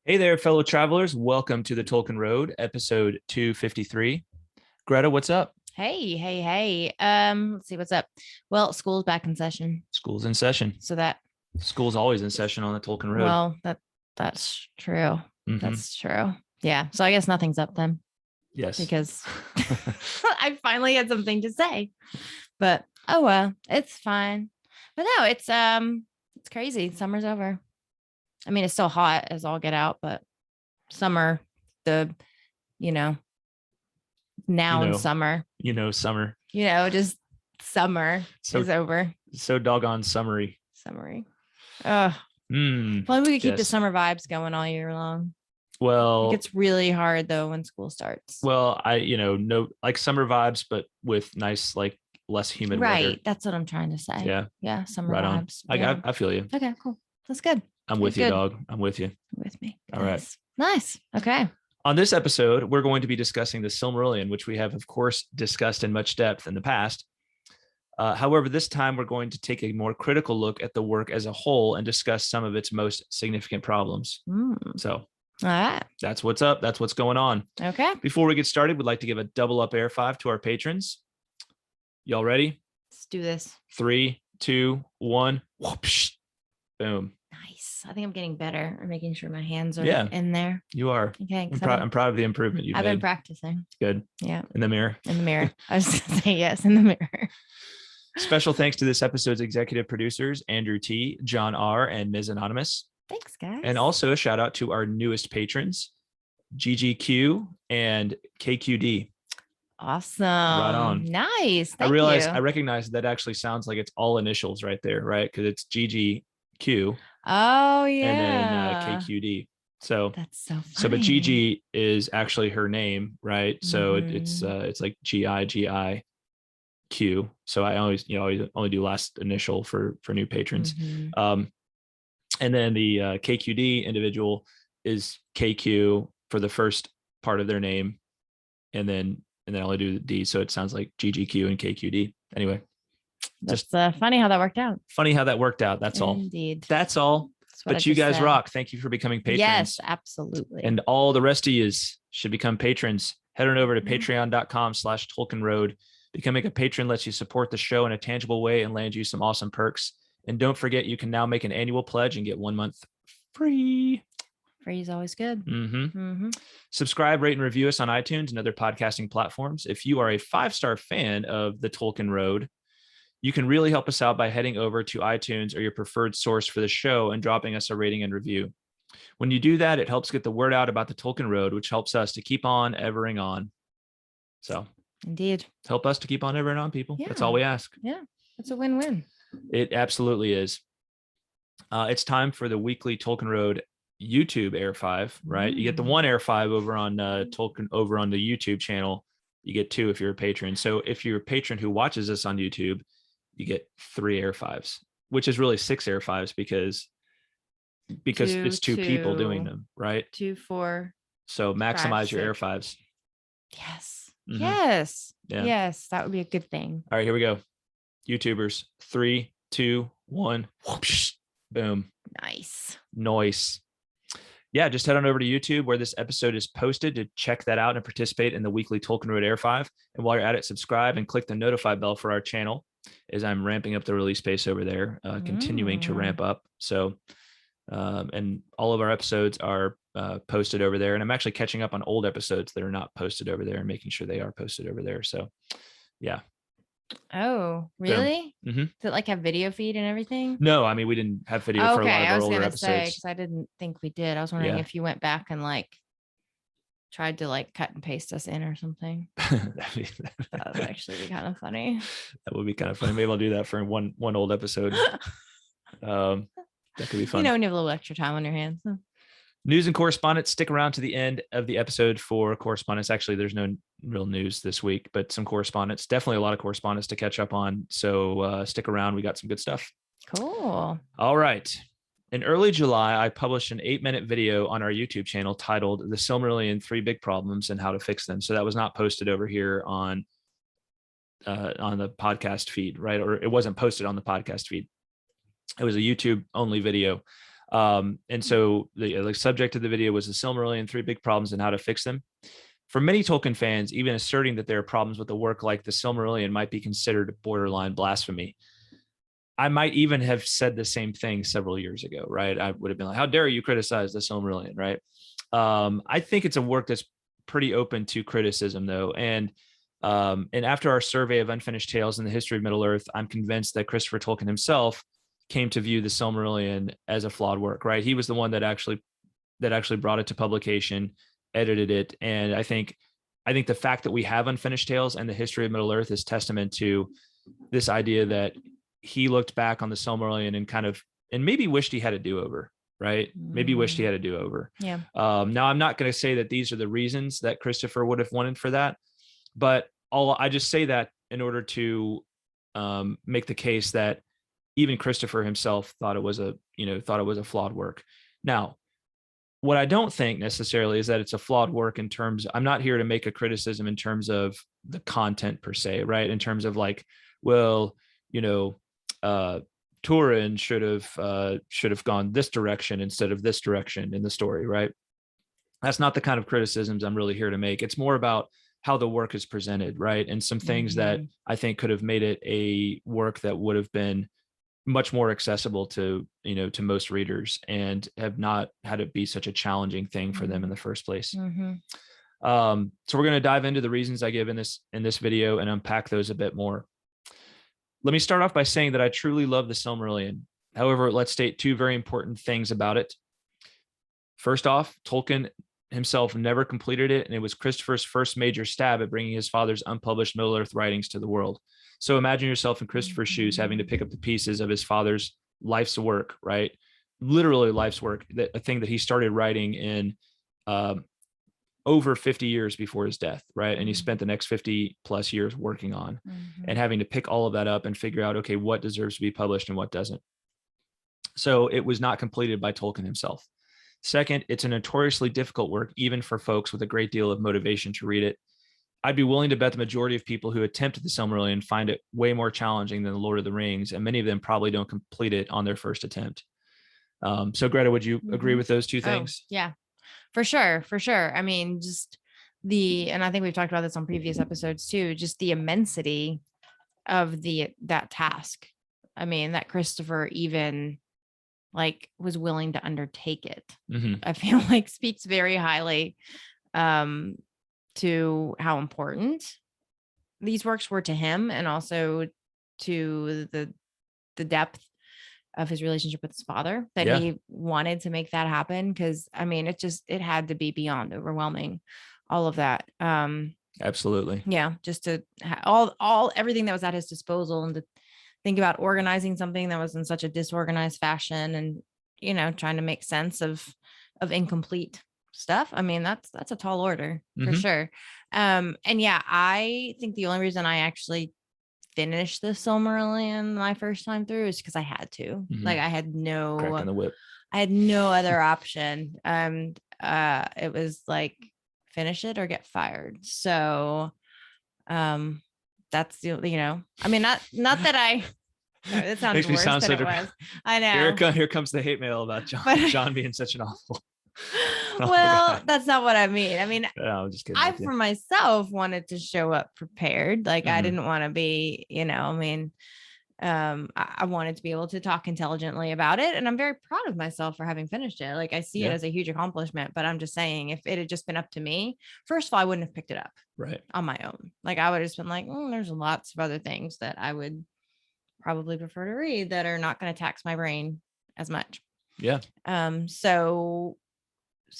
Hey there, fellow travelers. Welcome to the Tolkien Road, episode 253. Greta, what's up? Hey. Let's see what's up. Well, school's back in session. School's in session. So that School's always in session on the Tolkien Road. well, that's true. Mhm. That's true. Yeah. So I guess nothing's up then Yes. because I finally had something to say. But oh well, it's fine. But no, it's crazy. Summer's over. I mean, it's still hot as all get out, but summer, the you know, noun summer. Summer. Just summer is over. So doggone summery. Summary. Oh, well, we could keep the summer vibes going all year long. Well, it gets really hard though when school starts. Well, no, like summer vibes, but with nice, like less humid right. weather. That's what I'm trying to say. Yeah. Summer right vibes. On. I feel you. Okay, cool. That's good. I'm with you, dog. I'm with you. With me. All right. Nice. Okay. On this episode, we're going to be discussing the Silmarillion, which we have, of course, discussed in much depth in the past. However, this time we're going to take a more critical look at the work as a whole and discuss some of its most significant problems. So all right. That's what's up. That's what's going on. Okay. Before we get started, we'd like to give a double up air five to our patrons. Y'all ready? Let's do this. 3, 2, 1. Whoopsh. Boom. Nice. I think I'm getting better at making sure my hands are in there. You are. Okay. I'm proud of the improvement you've made. I've been practicing. Good. Yeah. In the mirror. In the mirror. I was going to say yes, in the mirror. Special thanks to this episode's executive producers, Andrew T., John R., and Ms. Anonymous. Thanks, guys. And also a shout out to our newest patrons, GGQ and KQD. Awesome. Right on. Nice. I recognize that actually sounds like it's all initials right there, right? Because it's GGQ. Oh, yeah. And then KQD. So that's so funny. So, but GG is actually her name, right? So it's like GIGI. Q. So I always only do last initial for new patrons. And then the KQD individual is KQ for the first part of their name, and then I only do the D. So it sounds like GGQ and KQD. Anyway, that's funny how that worked out. Funny how that worked out. That's all. Indeed. That's all. But you guys rock. Thank you for becoming patrons. Yes, absolutely. And all the rest of you should become patrons. Head on over to patreon.com/Tolkien Road. Becoming a patron lets you support the show in a tangible way and land you some awesome perks. And don't forget, you can now make an annual pledge and get 1 month free. Free is always good. Subscribe, rate, and review us on iTunes and other podcasting platforms. If you are a 5-star fan of the Tolkien Road, you can really help us out by heading over to iTunes or your preferred source for the show and dropping us a rating and review. When you do that, it helps get the word out about the Tolkien Road, which helps us to keep on evering on. So indeed. Help us to keep on evering on, people. Yeah. That's all we ask. Yeah. It's a win-win. It absolutely is. It's time for the weekly Tolkien Road YouTube Air 5, right? You get the one Air 5 over on Tolkien over on the YouTube channel. You get 2 if you're a patron. So if you're a patron who watches us on YouTube, you get 3 Air 5s, which is really 6 Air 5s because it's 2 people doing them, right? 2, 4. So maximize your Air 5s. Yes. Yes. Yeah. Yes. That would be a good thing. All right, here we go. YouTubers. 3, 2, 1. Whoosh, boom. Nice. Yeah, just head on over to YouTube where this episode is posted to check that out and participate in the weekly Tolkien Road Air 5. And while you're at it, subscribe and click the notify bell for our channel as I'm ramping up the release pace over there, continuing to ramp up. So, and all of our episodes are posted over there, and I'm actually catching up on old episodes that are not posted over there and making sure they are posted over there. So yeah. Oh, really? Does it like have video feed and everything? No, I mean, we didn't have video for a lot of our older episodes. Because I didn't think we did. I was wondering if you went back and like tried to like cut and paste us in or something. That would actually be kind of funny. That would be kind of funny. Maybe I'll do that for one old episode. That could be fun. When you have a little extra time on your hands. News and correspondence. Stick around to the end of the episode for correspondence. Actually, there's no real news this week, but some correspondence. Definitely a lot of correspondence to catch up on. So stick around. We got some good stuff. Cool. All right. In early July, I published an 8-minute video on our YouTube channel titled The Silmarillion 3 Big Problems and How to Fix Them. So that was not posted over here on the podcast feed, right? Or it wasn't posted on the podcast feed. It was a YouTube only video. And so the subject of the video was the Silmarillion, 3 big problems and how to fix them. For many Tolkien fans, even asserting that there are problems with a work like the Silmarillion might be considered borderline blasphemy. I might even have said the same thing several years ago, right? I would have been like, how dare you criticize the Silmarillion, right? I think it's a work that's pretty open to criticism, though. And after our survey of unfinished tales in the history of Middle Earth, I'm convinced that Christopher Tolkien himself came to view the Silmarillion as a flawed work, right? He was the one that actually brought it to publication, edited it. And I think the fact that we have unfinished tales and the history of Middle Earth is testament to this idea that he looked back on the Silmarillion and maybe wished he had a do-over, right? Maybe wished he had a do-over. Yeah. Now I'm not going to say that these are the reasons that Christopher would have wanted for that, but I just say that in order to make the case that even Christopher himself thought it was a flawed work. Now, what I don't think necessarily is that it's a flawed work in terms, I'm not here to make a criticism in terms of the content per se, right? In terms of like, well, Turin should have gone this direction instead of this direction in the story, right? That's not the kind of criticisms I'm really here to make. It's more about how the work is presented, right? And some things that I think could have made it a work that would have been much more accessible to most readers and have not had it be such a challenging thing for them in the first place. So we're going to dive into the reasons I give in this video and unpack those a bit more. Let me start off by saying that I truly love the Silmarillion. However, let's state 2 very important things about it. First off, Tolkien himself never completed it, and it was Christopher's first major stab at bringing his father's unpublished Middle Earth writings to the world. So imagine yourself in Christopher's shoes, having to pick up the pieces of his father's life's work, right? Literally life's work, a thing that he started writing in over 50 years before his death, right? And he spent the next 50 plus years working on and having to pick all of that up and figure out, okay, what deserves to be published and what doesn't. So it was not completed by Tolkien himself. Second, it's a notoriously difficult work, even for folks with a great deal of motivation to read it. I'd be willing to bet the majority of people who attempt the Silmarillion find it way more challenging than the Lord of the Rings, and many of them probably don't complete it on their first attempt. So Greta, would you agree with those 2 things? Oh, yeah, for sure. For sure. I mean, and I think we've talked about this on previous episodes too, just the immensity of that task. I mean, that Christopher even was willing to undertake it. I feel like speaks very highly to how important these works were to him, and also to the depth of his relationship with his father, that he wanted to make that happen. Cause I mean, it had to be beyond overwhelming, all of that. Absolutely. Yeah. Just to everything that was at his disposal, and to think about organizing something that was in such a disorganized fashion, and, trying to make sense of incomplete stuff. I mean, that's a tall order for sure. And yeah, I think the only reason I actually finished the Silmarillion my first time through is because I had to. Like, I had Cracking the whip. I had no other option. And it was like, finish it or get fired. So that's I mean, not that I it sounded makes me worse sound than so it was. I know. Here comes the hate mail about John being such an awful. Well, that's not what I mean. I mean, no, I'm just kidding. I for myself wanted to show up prepared. Like, I didn't want to be, I mean, I wanted to be able to talk intelligently about it, and I'm very proud of myself for having finished it. Like, I see it as a huge accomplishment, but I'm just saying, if it had just been up to me, first of all, I wouldn't have picked it up on my own. Like, I would have just been like, there's lots of other things that I would probably prefer to read that are not going to tax my brain as much. Yeah. So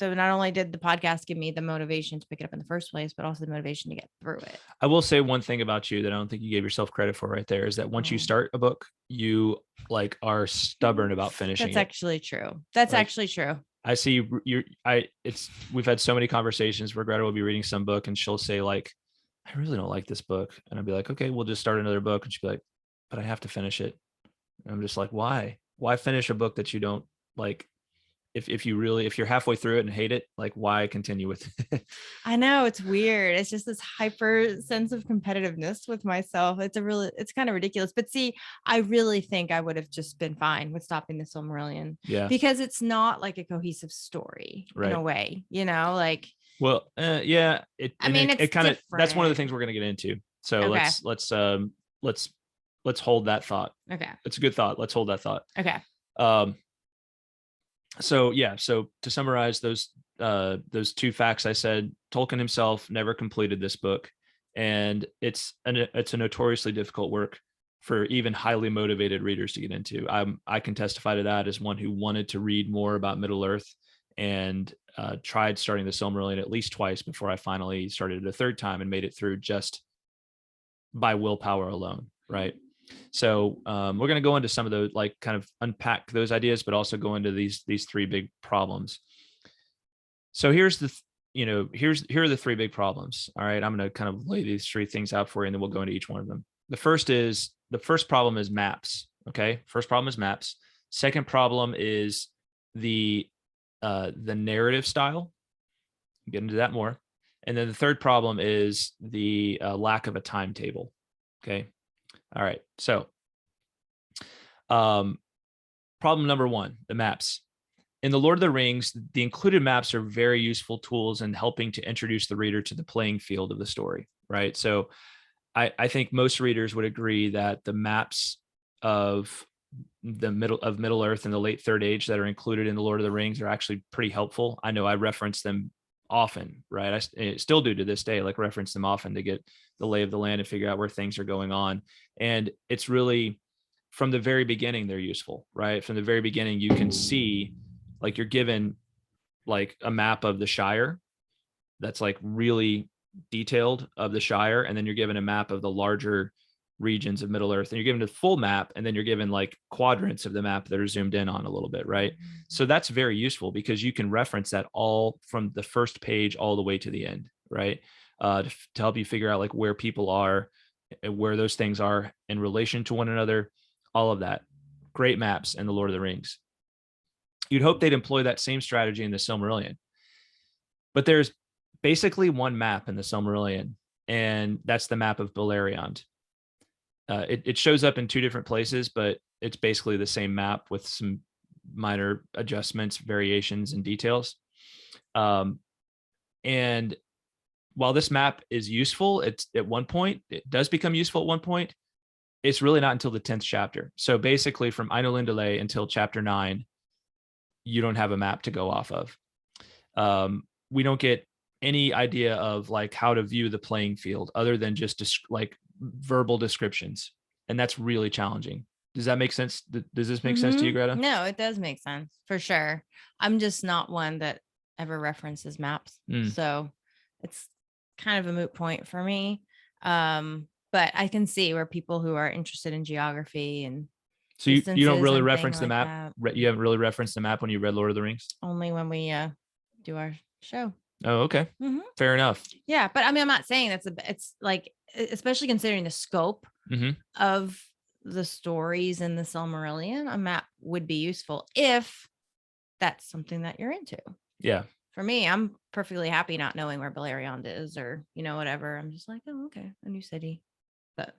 not only did the podcast give me the motivation to pick it up in the first place, but also the motivation to get through it. I will say one thing about you that I don't think you gave yourself credit for right there, is that once you start a book, you are stubborn about finishing it. That's actually true. That's actually true. I see we've had so many conversations where Greta will be reading some book and she'll say I really don't like this book. And I'll be like, okay, we'll just start another book. And she'll be like, but I have to finish it. And I'm just like, why finish a book that you don't like? if you're halfway through it and hate it, like why continue with it? I know, it's weird. It's just this hyper sense of competitiveness with myself. It's kind of ridiculous. But see, I really think I would have just been fine with stopping the Silmarillion. Yeah. Because it's not like a cohesive story in a way, like. Well, yeah. It kind of, that's one of the things we're going to get into. So Okay. let's hold that thought. Okay. It's a good thought. Let's hold that thought. Okay. So to summarize those two facts I said, Tolkien himself never completed this book, and it's a notoriously difficult work for even highly motivated readers to get into. I can testify to that as one who wanted to read more about Middle Earth and tried starting the Silmarillion at least twice before I finally started it a third time and made it through just by willpower alone, right? So we're going to go into some of those, like kind of unpack those ideas, but also go into these three big problems. So here are the three big problems. All right, I'm going to kind of lay these three things out for you, and then we'll go into each one of them. The first problem is maps. Okay, first problem is maps. Second problem is the narrative style. I'll get into that more. And then the third problem is the lack of a timetable. Okay. All right. So problem number one, the maps. In The Lord of the Rings, the included maps are very useful tools in helping to introduce the reader to the playing field of the story, right? So I think most readers would agree that the maps of Middle Earth and the late Third Age that are included in The Lord of the Rings are actually pretty helpful. I know I reference them often, right? I still do to this day, like reference them often to get the lay of the land and figure out where things are going on. And it's really, from the very beginning, they're useful, right? From the very beginning, you can see, like, you're given like a map of the Shire that's like really detailed of the Shire, and then you're given a map of the larger regions of Middle Earth, and you're given a full map, and then you're given like quadrants of the map that are zoomed in on a little bit, right? So that's very useful because you can reference that all from the first page all the way to the end, right? To help you figure out like where people are, where those things are in relation to one another, all of that. Great maps in The Lord of the Rings. You'd hope they'd employ that same strategy in the Silmarillion, but there's basically one map in the Silmarillion, and that's the map of Beleriand. It shows up in two different places, but it's basically the same map with some minor adjustments, variations, and details. And while this map is useful, it does become useful at one point. It's really not until the 10th chapter. So basically from Ainulindale until chapter 9, you don't have a map to go off of. We don't get any idea of like how to view the playing field other than just like verbal descriptions. And that's really challenging. Does that make sense? Does this make sense to you, Greta? No, it does make sense for sure. I'm just not one that ever references maps. So it's kind of a moot point for me. But I can see where people who are interested in geography and so you don't really reference the map. You haven't really referenced the map when you read Lord of the Rings? Only when we do our show. Oh, okay. Fair enough. Yeah, but I mean, I'm not saying it's like, especially considering the scope of the stories in the Silmarillion, a map would be useful if that's something that you're into. Yeah. For me, I'm perfectly happy not knowing where Beleriand is or, whatever. I'm just like, oh, okay, a new city. But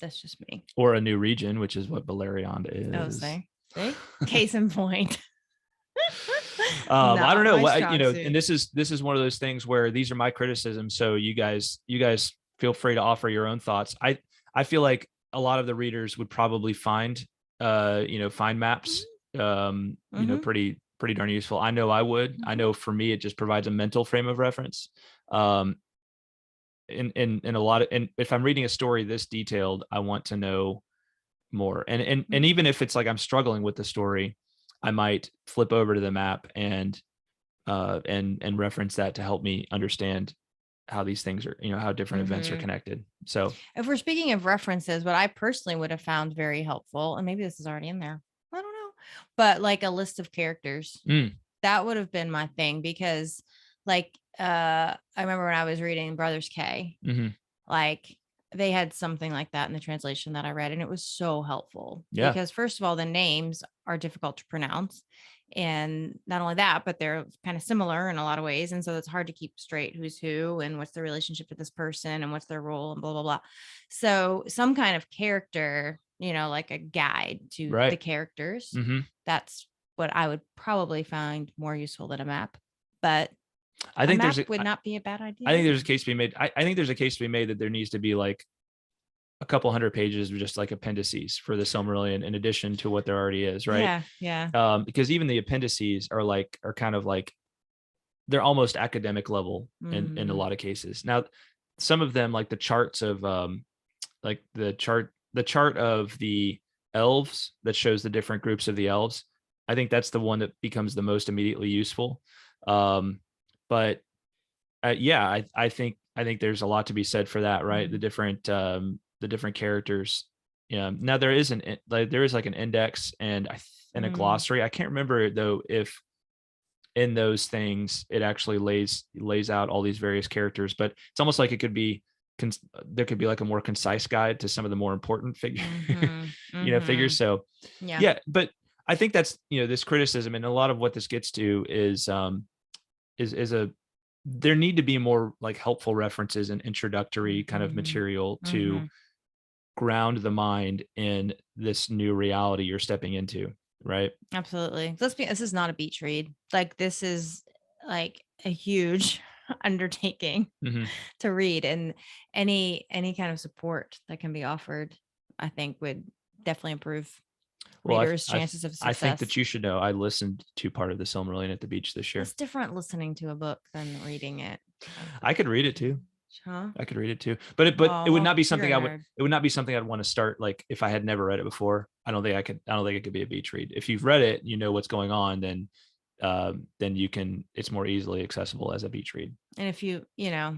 that's just me. Or a new region, which is what Beleriand is. Oh, see? Case in point. I don't know what, and this is one of those things where these are my criticisms. So you guys feel free to offer your own thoughts. I feel like a lot of the readers would probably find maps, pretty darn useful. I know I would. I know for me, it just provides a mental frame of reference. In a lot of, and if I'm reading a story this detailed, I want to know more. And even if it's like I'm struggling with the story, I might flip over to the map and reference that to help me understand how these things are, how different events are connected. So if we're speaking of references, what I personally would have found very helpful, and maybe this is already in there, I don't know, but like a list of characters, that would have been my thing, because like, I remember when I was reading Brothers K, like they had something like that in the translation that I read, and it was so helpful. Yeah. Because first of all, the names are difficult to pronounce. And not only that, but they're kind of similar in a lot of ways. And so it's hard to keep straight who's who and what's the relationship to this person and what's their role and blah, blah, blah. So some kind of character, like a guide to the characters. Mm-hmm. That's what I would probably find more useful than a map. But I think would not be a bad idea. I think there's a case to be made. I think there's a case to be made that there needs to be like a couple hundred pages of just like appendices for the Silmarillion in addition to what there already is, right? Yeah. Because even the appendices are kind of like they're almost academic level in a lot of cases. Now, some of them, like the charts of like the chart of the elves that shows the different groups of the elves, I think that's the one that becomes the most immediately useful. But yeah, I think there's a lot to be said for that, right? The different characters. Yeah. Now there is like an index and a glossary. I can't remember though if in those things it actually lays out all these various characters, but it's almost like it could be there could be like a more concise guide to some of the more important figures. So yeah, but I think that's this criticism, and a lot of what this gets to is there need to be more like helpful references and introductory kind of material to ground the mind in this new reality you're stepping into, right? Absolutely. This is not a beach read. Like, this is like a huge undertaking to read, and any kind of support that can be offered, I think, would definitely improve readers' chances of success. I think that you should know I listened to part of the Silmarillion at the beach this year. It's different listening to a book than reading it. I could read it too. Huh? I could read it too, but it would not be something It would not be something I'd want to start. Like if I had never read it before, I don't think it could be a beach read. If you've read it, you know what's going on, then you can. It's more easily accessible as a beach read. And if you, yeah,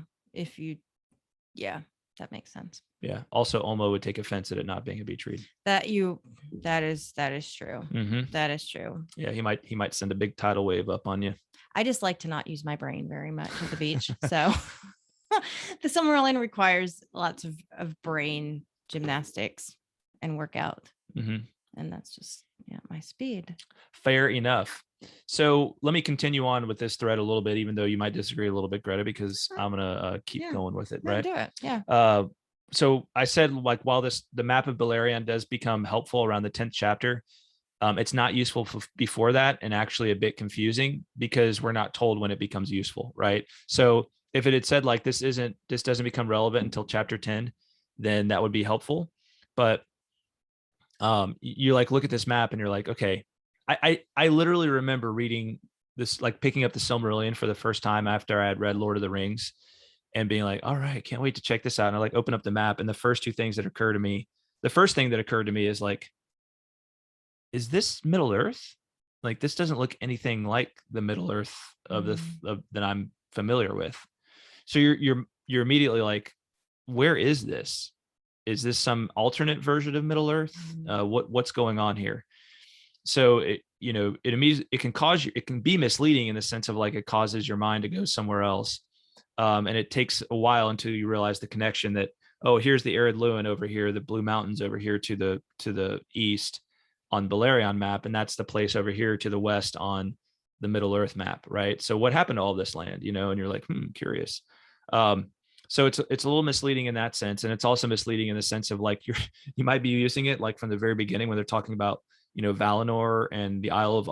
that makes sense. Yeah. Also, Olmo would take offense at it not being a beach read. That is true. That is true. Yeah, he might send a big tidal wave up on you. I just like to not use my brain very much at the beach, so. The Silmarillion requires lots of brain gymnastics and workout. And that's just my speed. Fair enough. So let me continue on with this thread a little bit, even though you might disagree a little bit, Greta, because I'm gonna keep going with it, right? Do it. Yeah. So I said, like, while the map of Beleriand does become helpful around the 10th chapter, it's not useful before that, and actually a bit confusing because we're not told when it becomes useful, right? So if it had said like this doesn't become relevant until chapter 10, then that would be helpful. But you like look at this map and you're like, okay, I literally remember reading this, like picking up the Silmarillion for the first time after I had read Lord of the Rings and being like, all right, can't wait to check this out. And I like open up the map, and the first thing that occurred to me is like, is this Middle Earth? Like, this doesn't look anything like the Middle Earth of that I'm familiar with. So you're immediately like, where is this? Is this some alternate version of Middle Earth? What's going on here? So it can be misleading in the sense of like it causes your mind to go somewhere else, and it takes a while until you realize the connection that, oh, here's the arid Lewin over here, the Blue Mountains over here to the east on Beleriand map, and that's the place over here to the west on the Middle Earth map, right? So what happened to all this land, and you're like, curious. So it's a little misleading in that sense, and it's also misleading in the sense of like you might be using it like from the very beginning when they're talking about Valinor and the Isle of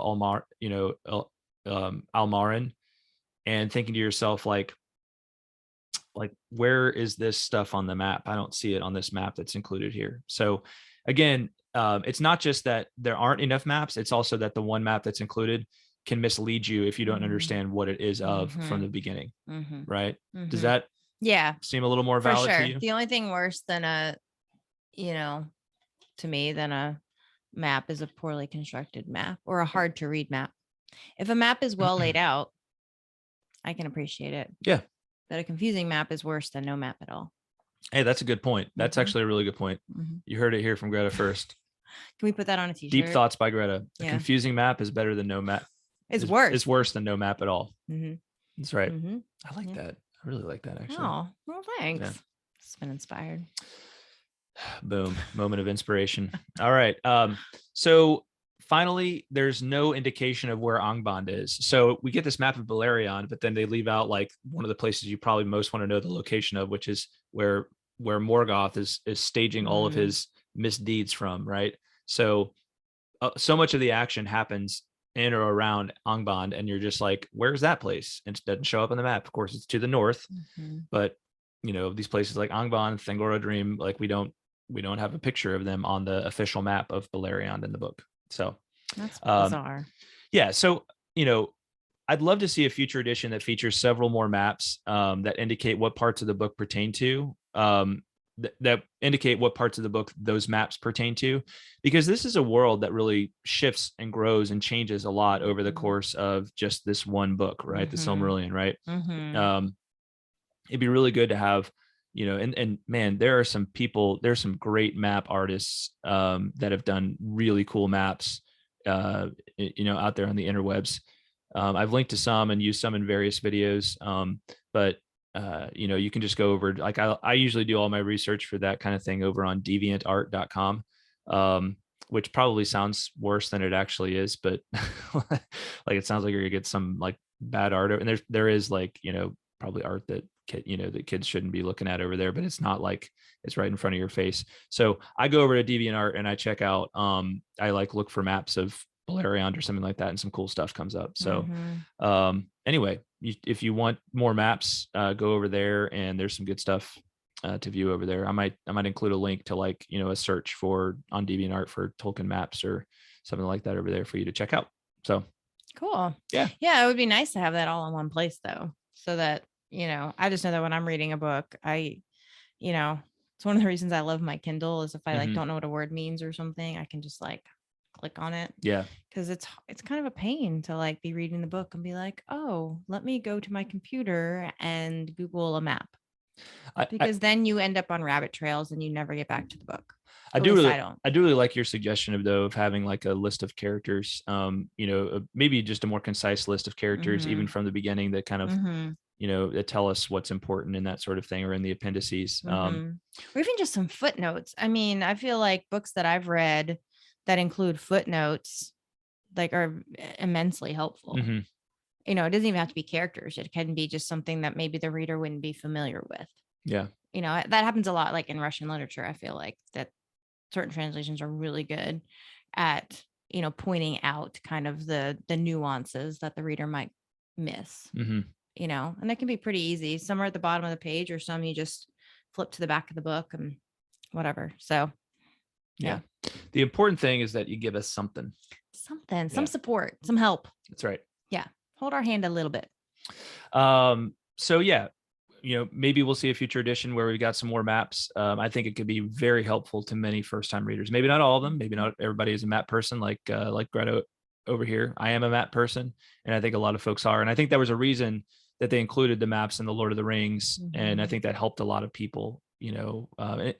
Almarin, and thinking to yourself like where is this stuff on the map? I don't see it on this map that's included here. So again, it's not just that there aren't enough maps, it's also that the one map that's included can mislead you if you don't understand what it is from the beginning, right? Does that seem a little more valid to you? The only thing worse than to me than a map is a poorly constructed map or a hard to read map. If a map is well laid out, I can appreciate it. Yeah. But a confusing map is worse than no map at all. Hey, that's a good point. That's actually a really good point. You heard it here from Greta first. Can we put that on a t-shirt? Deep thoughts by Greta. A confusing map is better than no map. It's worse. It's worse than no map at all. That's right. I like that. I really like that, actually. Oh, well, thanks. Yeah. It's been inspired. Boom. Moment of inspiration. All right. So finally, there's no indication of where Angband is. So we get this map of Beleriand, but then they leave out like one of the places you probably most want to know the location of, which is where Morgoth is staging all of his misdeeds from, right? So so much of the action happens in or around Angband, and you're just like, where's that place? And it doesn't show up on the map. Of course, it's to the north, but these places like Angband, Thangora Dream, like we don't have a picture of them on the official map of Beleriand in the book. So that's bizarre. Yeah. So, I'd love to see a future edition that features several more maps that indicate what parts of the book pertain to, that indicate what parts of the book those maps pertain to, because this is a world that really shifts and grows and changes a lot over the course of just this one book, right? The Silmarillion, right? It'd be really good to have, and man, there's some great map artists that have done really cool maps, out there on the interwebs. I've linked to some and used some in various videos, but you can just go over, like I usually do all my research for that kind of thing over on deviantart.com, which probably sounds worse than it actually is, but like it sounds like you're gonna get some like bad art, and there is like probably art that that kids shouldn't be looking at over there, but it's not like it's right in front of your face. So I go over to DeviantArt and I check out, I like look for maps of Beleriand or something like that, and some cool stuff comes up. So anyway, if you want more maps, go over there, and there's some good stuff to view over there. I might include a link to like a search for on DeviantArt for Tolkien maps or something like that over there for you to check out. So cool. Yeah, it would be nice to have that all in one place though, so that I just know that when I'm reading a book, it's one of the reasons I love my Kindle is if I like don't know what a word means or something, I can just like click on it. Yeah. Because it's kind of a pain to like be reading the book and be like, oh, let me go to my computer and Google a map. Because then you end up on rabbit trails and you never get back to the book. I do really like your suggestion of having like a list of characters, maybe just a more concise list of characters, even from the beginning, that kind of that tell us what's important and that sort of thing, or in the appendices, or even just some footnotes. I mean, I feel like books that I've read that include footnotes like are immensely helpful. It doesn't even have to be characters. It can be just something that maybe the reader wouldn't be familiar with. Yeah. That happens a lot, like in Russian literature. I feel like that certain translations are really good at, pointing out kind of the nuances that the reader might miss, and that can be pretty easy. Some are at the bottom of the page, or some you just flip to the back of the book and whatever. So yeah. The important thing is that you give us something, some support, some help. That's right. Yeah. Hold our hand a little bit. So yeah, maybe we'll see a future edition where we've got some more maps. I think it could be very helpful to many first-time readers. Maybe not all of them. Maybe not everybody is a map person like Greta over here. I am a map person, and I think a lot of folks are. And I think there was a reason that they included the maps in the Lord of the Rings, and I think that helped a lot of people. And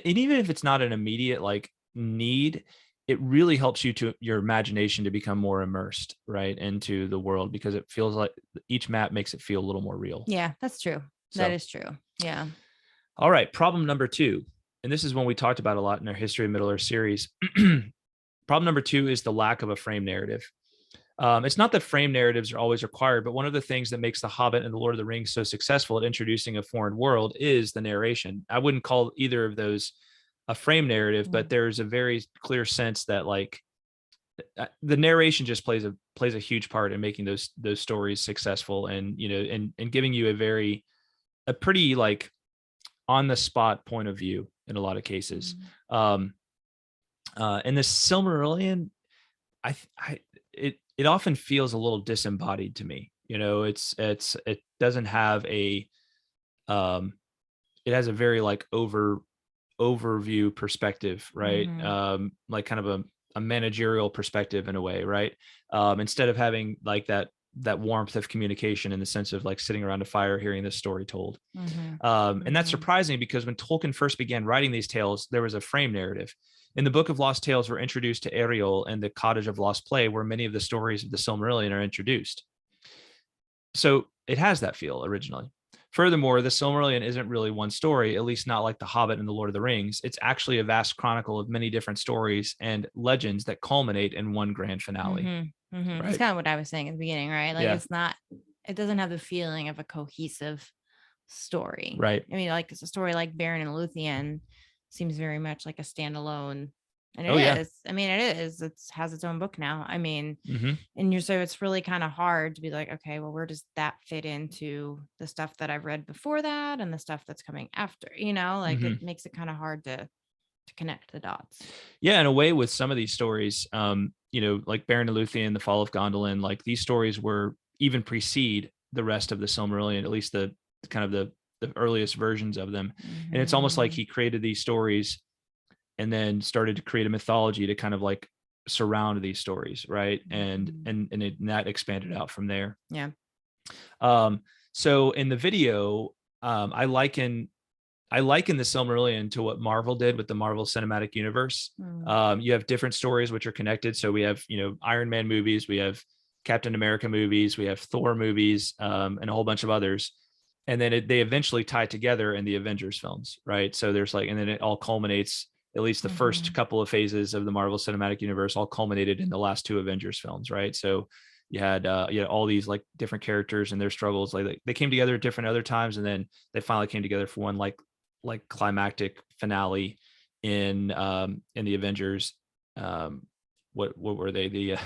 even if it's not an immediate like need, it really helps your imagination to become more immersed right into the world, because it feels like each map makes it feel a little more real. Yeah, that's true. That is true. Yeah. All right. Problem number 2. And this is one we talked about a lot in our History of Middle-earth series. Problem number 2 is the lack of a frame narrative. It's not that frame narratives are always required, but one of the things that makes The Hobbit and The Lord of the Rings so successful at introducing a foreign world is the narration. I wouldn't call either of those a frame narrative, but there's a very clear sense that like the narration just plays a huge part in making those stories successful, and and giving you a pretty like on the spot point of view in a lot of cases. In the Silmarillion, it often feels a little disembodied to me. It doesn't have it has a very like overview perspective, right? Like kind of a managerial perspective in a way, right? Instead of having like that warmth of communication in the sense of like sitting around a fire hearing this story told. And that's surprising, because when Tolkien first began writing these tales, there was a frame narrative. In the Book of Lost Tales, we're introduced to Ariel and the Cottage of Lost Play, where many of the stories of the Silmarillion are introduced. So it has that feel originally. Furthermore, the Silmarillion isn't really one story, at least not like The Hobbit and The Lord of the Rings. It's actually a vast chronicle of many different stories and legends that culminate in one grand finale. Right? That's kind of what I was saying at the beginning, right? Like it doesn't have the feeling of a cohesive story. Right. I mean, like it's a story like Beren and Luthien seems very much like a standalone. And it is. I mean, it is. It has its own book now. I mean, and so it's really kind of hard to be like, okay, well, where does that fit into the stuff that I've read before that and the stuff that's coming after? Like it makes it kind of hard to connect the dots. Yeah, in a way, with some of these stories, like Beren and Luthien, the Fall of Gondolin, like these stories were even precede the rest of the Silmarillion, at least the kind of the earliest versions of them. And it's almost like he created these stories and then started to create a mythology to kind of like surround these stories, right? And that expanded out from there. Yeah. So in the video, I liken the Silmarillion to what Marvel did with the Marvel Cinematic Universe. You have different stories which are connected. So we have, Iron Man movies, we have Captain America movies, we have Thor movies, and a whole bunch of others. And then they eventually tie together in the Avengers films, right? So there's and then it all culminates, at least the first couple of phases of the Marvel Cinematic Universe all culminated in the last two Avengers films, right? So you had all these like different characters and their struggles. Like they came together at different other times, and then they finally came together for one like climactic finale in the Avengers. What were they? The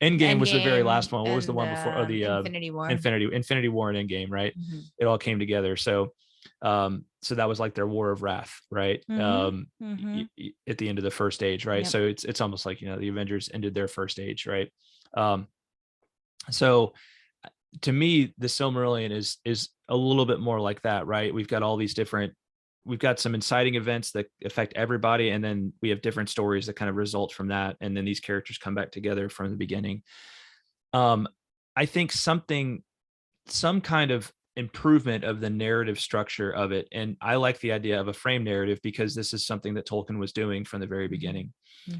Endgame was the very last one. What was the one before? The Infinity War. Infinity War and Endgame, right? It all came together. So that was like their War of Wrath, right? At the end of the first age, right? So it's almost like the Avengers ended their first age, right? So to me, the Silmarillion is a little bit more like that, right? We've got some inciting events that affect everybody, and then we have different stories that kind of result from that, and then these characters come back together from the beginning. I think some kind of improvement of the narrative structure of it, and I like the idea of a frame narrative because this is something that Tolkien was doing from the very beginning.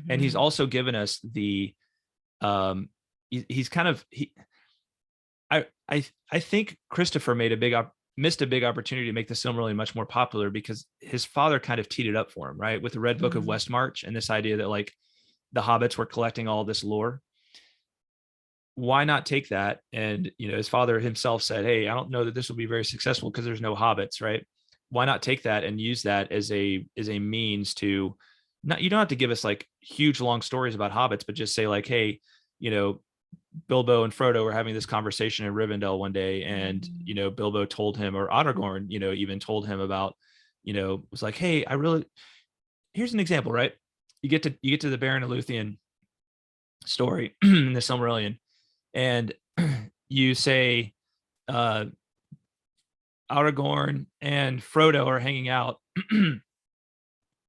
And he's also given us the I think Christopher missed a big opportunity to make the Silmarillion much more popular because his father kind of teed it up for him, right? With the Red Book of Westmarch and this idea that like the hobbits were collecting all this lore. Why not take that? And, his father himself said, hey, I don't know that this will be very successful because there's no hobbits, right? Why not take that and use that as a means to you don't have to give us like huge long stories about hobbits, but just say like, hey, Bilbo and Frodo were having this conversation in Rivendell one day, and Bilbo told him, or Aragorn, even told him about, was like, hey, here's an example, right? You get to the Beren and Luthien story in the Silmarillion, and you say Aragorn and Frodo are hanging out.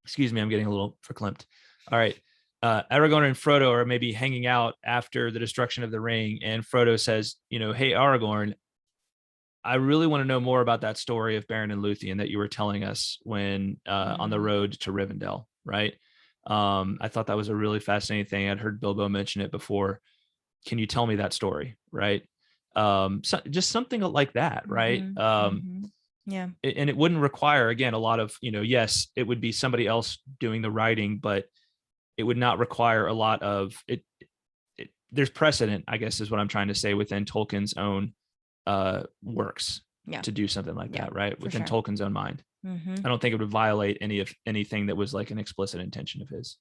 Excuse me, I'm getting a little verklempt. All right. Aragorn and Frodo are maybe hanging out after the destruction of the ring, and Frodo says, hey, Aragorn, I really want to know more about that story of Beren and Luthien that you were telling us when on the road to Rivendell, right? I thought that was a really fascinating thing. I'd heard Bilbo mention it before. Can you tell me that story, right? So just something like that, right? Yeah. And it wouldn't require, again, a lot of, yes, it would be somebody else doing the writing, but it would not require a lot of it. There's precedent, I guess, is what I'm trying to say, within Tolkien's own works to do something like that, right? Within Tolkien's own mind. I don't think it would violate anything that was like an explicit intention of his.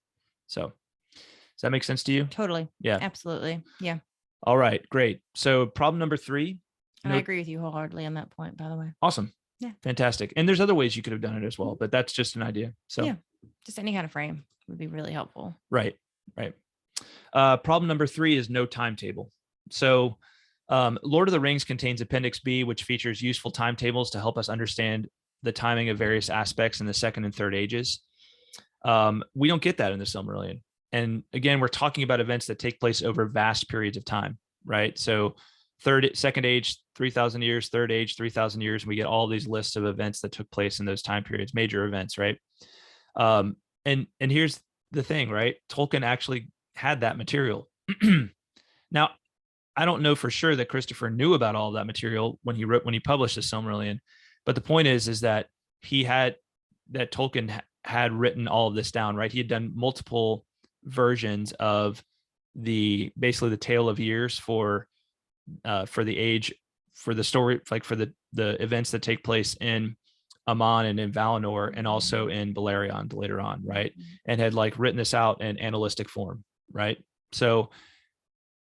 So does that make sense to you? Totally. Yeah. Absolutely. Yeah. All right, great. So problem number 3. And I agree with you wholeheartedly on that point, by the way. Awesome. Yeah. Fantastic. And there's other ways you could have done it as well, but that's just an idea. So yeah, just any kind of frame would be really helpful. Right. Problem number 3 is no timetable. So Lord of the Rings contains Appendix B, which features useful timetables to help us understand the timing of various aspects in the second and third ages. We don't get that in the Silmarillion. And again, we're talking about events that take place over vast periods of time, right? So second age, 3,000 years, third age, 3,000 years. And we get all these lists of events that took place in those time periods, major events, right? And here's the thing, right? Tolkien actually had that material. Now, I don't know for sure that Christopher knew about all of that material when he published the Silmarillion, but the point is that Tolkien had written all of this down, right? He had done multiple versions of basically the Tale of Years for the age, for the story, like for the events that take place in Aman and in Valinor, and also in Beleriand later on, right? And had like written this out in analytic form, right? So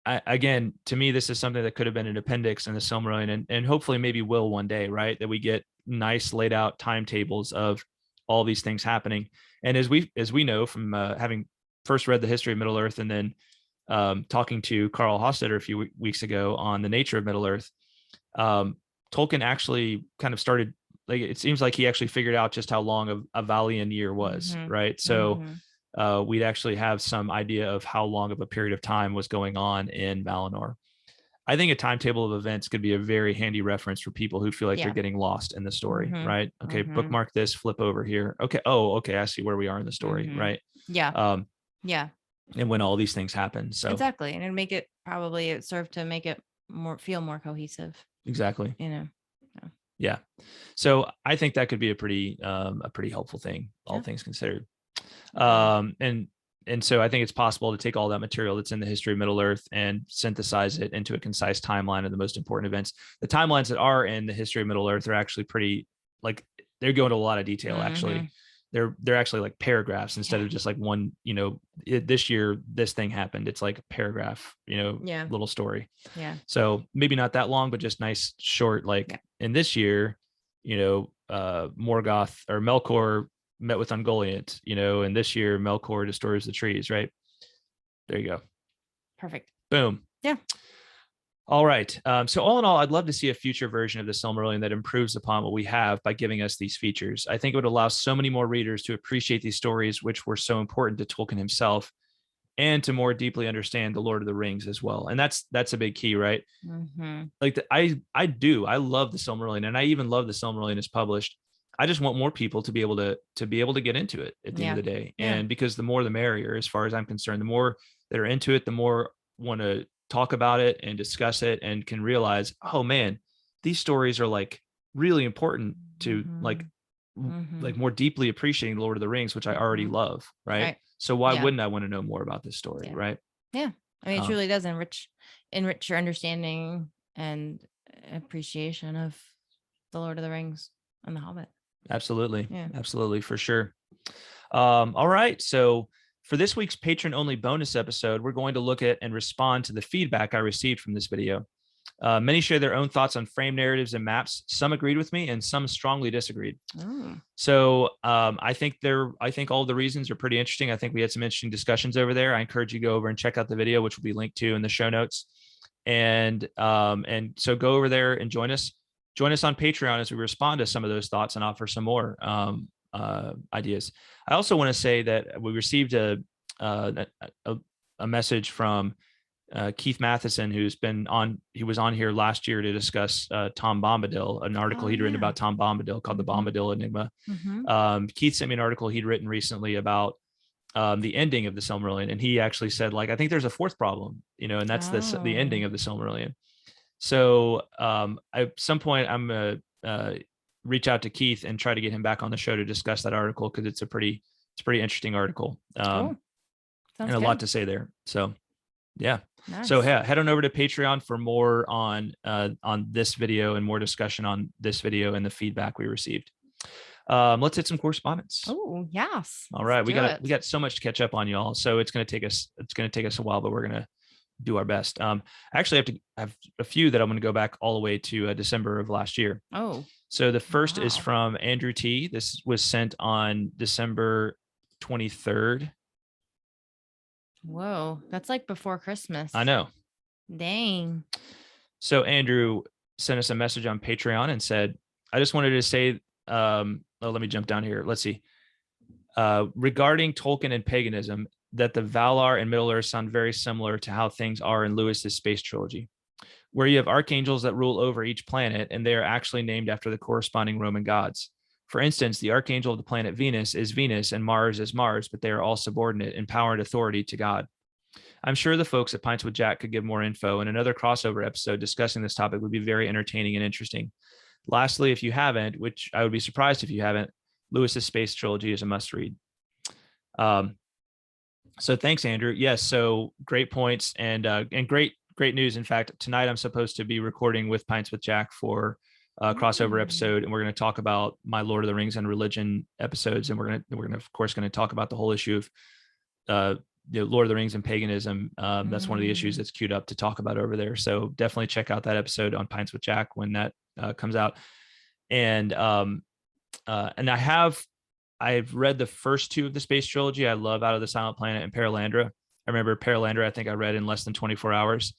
again, to me, this is something that could have been an appendix in the Silmarillion, and hopefully maybe will one day, right? That we get nice laid out timetables of all these things happening. And as we know from having first read the history of Middle Earth and then talking to Carl Hofstadter a few weeks ago on the nature of Middle Earth, Tolkien actually kind of started, like, it seems like he actually figured out just how long a Valian year was, right? So we'd actually have some idea of how long of a period of time was going on in Valinor. I think a timetable of events could be a very handy reference for people who feel like they're getting lost in the story, right? Okay, bookmark this, flip over here. Okay, okay, I see where we are in the story, right? Yeah. And when all these things happen. So exactly. And it'd make it serve to make it feel more cohesive. Exactly. You know. Yeah. So I think that could be a pretty helpful thing, all things considered. And so I think it's possible to take all that material that's in the history of Middle Earth and synthesize it into a concise timeline of the most important events. The timelines that are in the history of Middle Earth are actually pretty, like, they go into a lot of detail, actually. They're actually like paragraphs instead of just like one, this year, this thing happened. It's like a paragraph, little story. Yeah. So maybe not that long, but just nice, short, like in this year, Morgoth or Melkor met with Ungoliant, and this year Melkor destroys the trees, right? There you go. Perfect. Boom. Yeah. All right. So all in all, I'd love to see a future version of the Silmarillion that improves upon what we have by giving us these features. I think it would allow so many more readers to appreciate these stories, which were so important to Tolkien himself, and to more deeply understand the Lord of the Rings as well. And that's a big key, right? Like I love the Silmarillion, and I even love the Silmarillion as published. I just want more people to be able to get into it at the end of the day. And because the more the merrier, as far as I'm concerned, the more that are into it, the more want to talk about it and discuss it and can realize, oh man, these stories are like really important to like more deeply appreciating the Lord of the Rings, which I already love. Right. So why wouldn't I want to know more about this story? Right. Yeah. I mean, it truly does enrich your understanding and appreciation of the Lord of the Rings and the Hobbit. Absolutely. Yeah. Absolutely. For sure. All right. So for this week's patron only bonus episode, we're going to look at and respond to the feedback I received from this video. Many share their own thoughts on frame narratives and maps. Some agreed with me and some strongly disagreed. So I think all the reasons are pretty interesting. I think we had some interesting discussions over there. I encourage you to go over and check out the video, which will be linked to in the show notes. And so go over there and join us. Join us on Patreon as we respond to some of those thoughts and offer some more ideas. I also want to say that we received a message from Keith Matheson, he was on here last year to discuss Tom Bombadil, an article he'd written about Tom Bombadil called The Bombadil Enigma. Keith sent me an article he'd written recently about the ending of the Silmarillion, and he actually said, like, I think there's a fourth problem, and that's the ending of the Silmarillion. So at some point I'm gonna reach out to Keith and try to get him back on the show to discuss that article, because it's a pretty interesting article. Cool. And a lot to say there. So yeah. Nice. So head on over to Patreon for more on this video and more discussion on this video and the feedback we received. Let's hit some correspondence. Oh, yes. All right. We got so much to catch up on, y'all. So it's going to take us a while, but we're going to do our best. Actually, I have a few that I'm going to go back all the way to December of last year. Oh. So the first is from Andrew T. This was sent on December 23rd. Whoa, that's like before Christmas. I know. Dang. So Andrew sent us a message on Patreon and said, I just wanted to say, let me jump down here. Let's see. Regarding Tolkien and paganism, that the Valar and Middle Earth sound very similar to how things are in Lewis's space trilogy, where you have archangels that rule over each planet, and they are actually named after the corresponding Roman gods. For instance, the archangel of the planet Venus is Venus and Mars is Mars, but they are all subordinate in power and authority to God. I'm sure the folks at Pints with Jack could give more info, and another crossover episode discussing this topic would be very entertaining and interesting. Lastly, if you haven't, which I would be surprised if you haven't, Lewis's Space Trilogy is a must read. So thanks, Andrew. Yes, so great points and great news. In fact, tonight I'm supposed to be recording with Pints with Jack for a crossover episode, and we're going to talk about my Lord of the Rings and religion episodes, and we're going to of course talk about the whole issue of Lord of the Rings and paganism. That's one of the issues that's queued up to talk about over there. So definitely check out that episode on Pints with Jack when that comes out. And I've read the first two of the Space Trilogy. I love Out of the Silent Planet and Paralandra. I remember Paralandra, I think I read in less than 24 hours.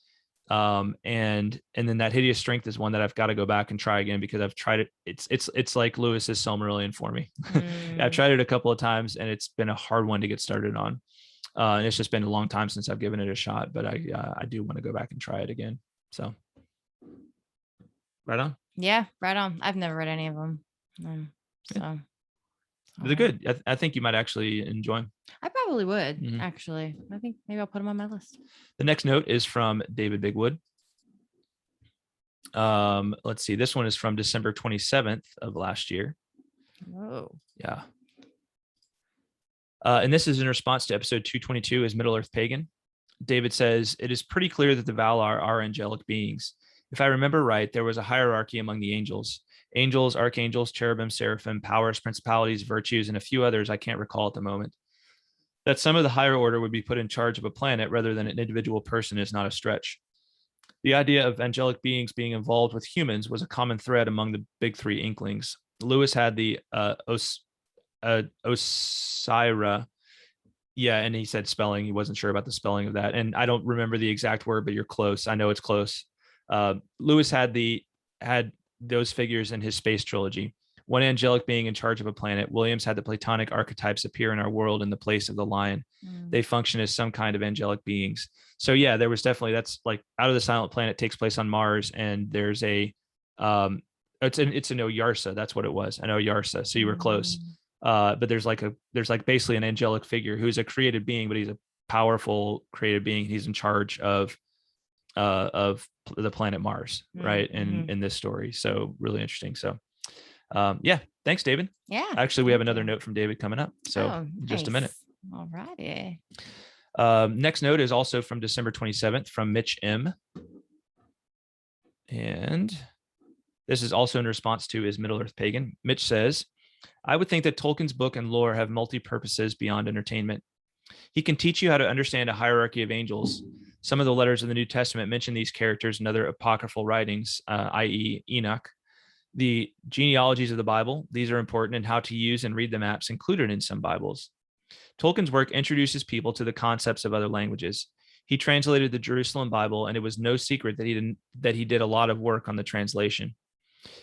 And then That Hideous Strength is one that I've got to go back and try again because I've tried it. It's like Lewis's Silmarillion for me. I've tried it a couple of times and it's been a hard one to get started on. And it's just been a long time since I've given it a shot, but I do want to go back and try it again. So right on. Yeah, right on. I've never read any of them. So they're good. I think you might actually enjoy them. I probably would, actually. I think maybe I'll put them on my list. The next note is from David Bigwood. Let's see. This one is from December 27th of last year. Oh. Yeah. And this is in response to episode 222, is Middle-earth Pagan. David says, it is pretty clear that the Valar are angelic beings. If I remember right, there was a hierarchy among the angels. Angels, archangels, cherubim, seraphim, powers, principalities, virtues, and a few others I can't recall at the moment. That some of the higher order would be put in charge of a planet rather than an individual person is not a stretch. The idea of angelic beings being involved with humans was a common thread among the big three Inklings. Lewis had the Osira. Yeah, and he said spelling. He wasn't sure about the spelling of that. And I don't remember the exact word, but you're close. I know it's close. Lewis had those figures in his Space Trilogy. One angelic being in charge of a planet. Williams had the Platonic archetypes appear in our world in the place of the lion. They function as some kind of angelic beings. So yeah, there was definitely, that's like Out of the Silent Planet takes place on Mars, and there's a it's an Oyarsa. That's what it was, an Oyarsa. So you were close. But there's basically an angelic figure who's a created being, but he's a powerful created being. He's in charge of the planet Mars, right? In this story. So really interesting. So yeah, thanks, David. Yeah. Actually, we have another note from David coming up. So just a minute. All righty. Next note is also from December 27th from Mitch M. And this is also in response to his Middle-earth Pagan. Mitch says, I would think that Tolkien's book and lore have multi-purposes beyond entertainment. He can teach you how to understand a hierarchy of angels. Some of the letters of the New Testament mention these characters in other apocryphal writings, i.e. Enoch. The genealogies of the Bible, these are important, and how to use and read the maps included in some Bibles. Tolkien's work introduces people to the concepts of other languages. He translated the Jerusalem Bible, and it was no secret that he did a lot of work on the translation.